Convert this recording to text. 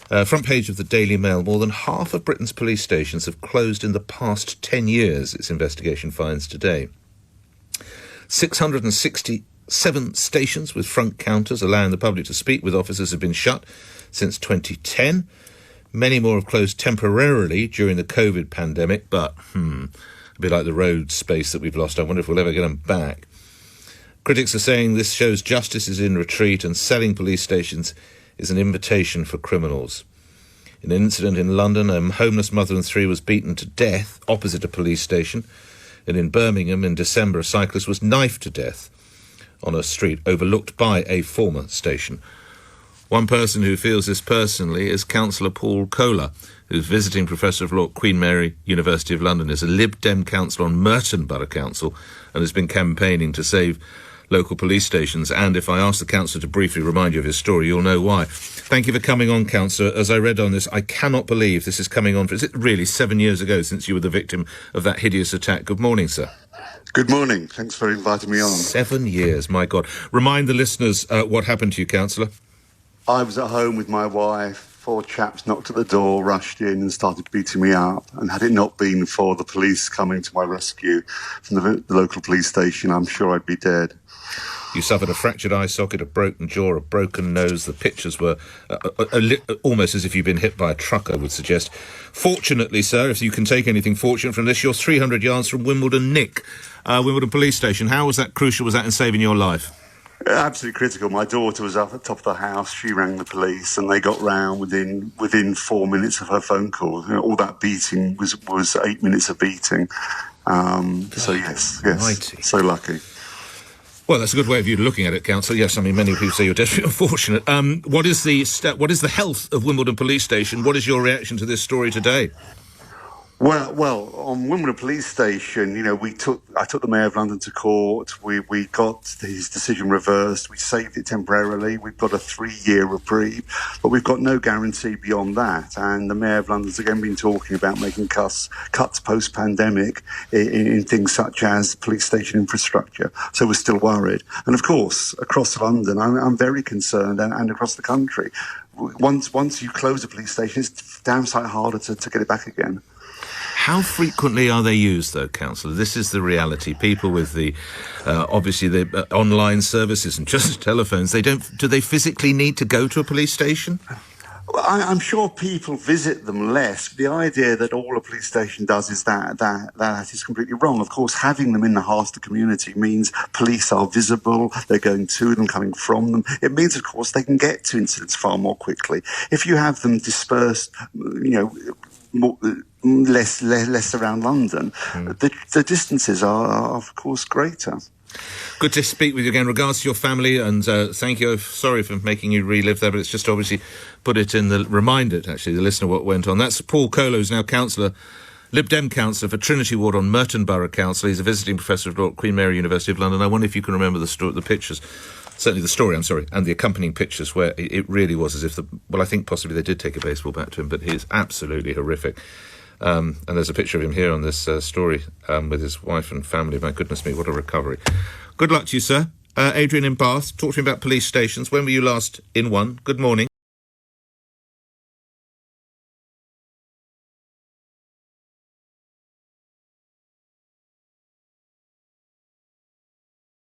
Front page of the Daily Mail. More than half of Britain's police stations have closed in the past 10 years, its investigation finds today. 667 stations with front counters allowing the public to speak with officers have been shut since 2010. Many more have closed temporarily during the COVID pandemic, but a bit like the road space that we've lost. I wonder if we'll ever get them back. Critics are saying this shows justice is in retreat and selling police stations is an invitation for criminals. In an incident in London, a homeless mother and three was beaten to death opposite a police station. And in Birmingham in December, a cyclist was knifed to death on a street overlooked by a former station. One person who feels this personally is Cllr Paul Kohler, who's visiting Professor of Law at Queen Mary, University of London, is a Lib Dem councillor on Merton Borough Council and has been campaigning to save local police stations. And if I ask the councillor to briefly remind you of his story, you'll know why. Thank you for coming on, councillor. As I read on this, I cannot believe this is coming on. Is it really 7 years ago since you were the victim of that hideous attack? Good morning, sir. Good morning. Thanks for inviting me on. 7 years, my God. Remind the listeners what happened to you, councillor. I was at home with my wife. 4 chaps knocked at the door, rushed in and started beating me up. And had it not been for the police coming to my rescue from the local police station, I'm sure I'd be dead. You suffered a fractured eye socket, a broken jaw, a broken nose. The pictures were almost as if you'd been hit by a truck, I would suggest. Fortunately, sir, if you can take anything fortunate from this, you're 300 yards from Wimbledon, Wimbledon Police Station. How was that crucial? Was that in saving your life? Absolutely critical. My daughter was up at the top of the house. She rang the police and they got round within 4 minutes of her phone call. You know, all that beating was 8 minutes of beating. So yes, mighty. So lucky. Well, that's a good way of you looking at it, councillor. Yes, I mean, many people say you're desperately unfortunate. What is the health of Wimbledon Police Station? What is your reaction to this story today? Well, on Wimbledon Police Station, you know, I took the Mayor of London to court. We got his decision reversed. We saved it temporarily. We've got a 3-year reprieve, but we've got no guarantee beyond that. And the Mayor of London's again been talking about making cuts post-pandemic in things such as police station infrastructure. So we're still worried. And of course, across London, I'm very concerned, and across the country. Once you close a police station, it's damn sight harder to get it back again. How frequently are they used, though, councillor? This is the reality. People with the, obviously, the online services and just telephones, do they physically need to go to a police station? Well, I'm sure people visit them less. The idea that all a police station does is that is completely wrong. Of course, having them in the heart of the community means police are visible, they're going to them, coming from them. It means, of course, they can get to incidents far more quickly. If you have them dispersed, less around London, the distances are of course greater. Good to speak with you again. Regards to your family, and thank you. Sorry for making you relive that, but it's just obviously reminded the listener what went on. That's Paul Kohler, who's now councillor, Lib Dem councillor for Trinity Ward on Merton Borough Council. He's a visiting professor of law at Queen Mary, University of London. I wonder if you can remember the pictures. Certainly the story, and the accompanying pictures where it really was as if I think possibly they did take a baseball bat to him, but he's absolutely horrific. And there's a picture of him here on this story with his wife and family. My goodness me, what a recovery. Good luck to you, sir. Adrian in Bath, talk to me about police stations. When were you last in one? Good morning.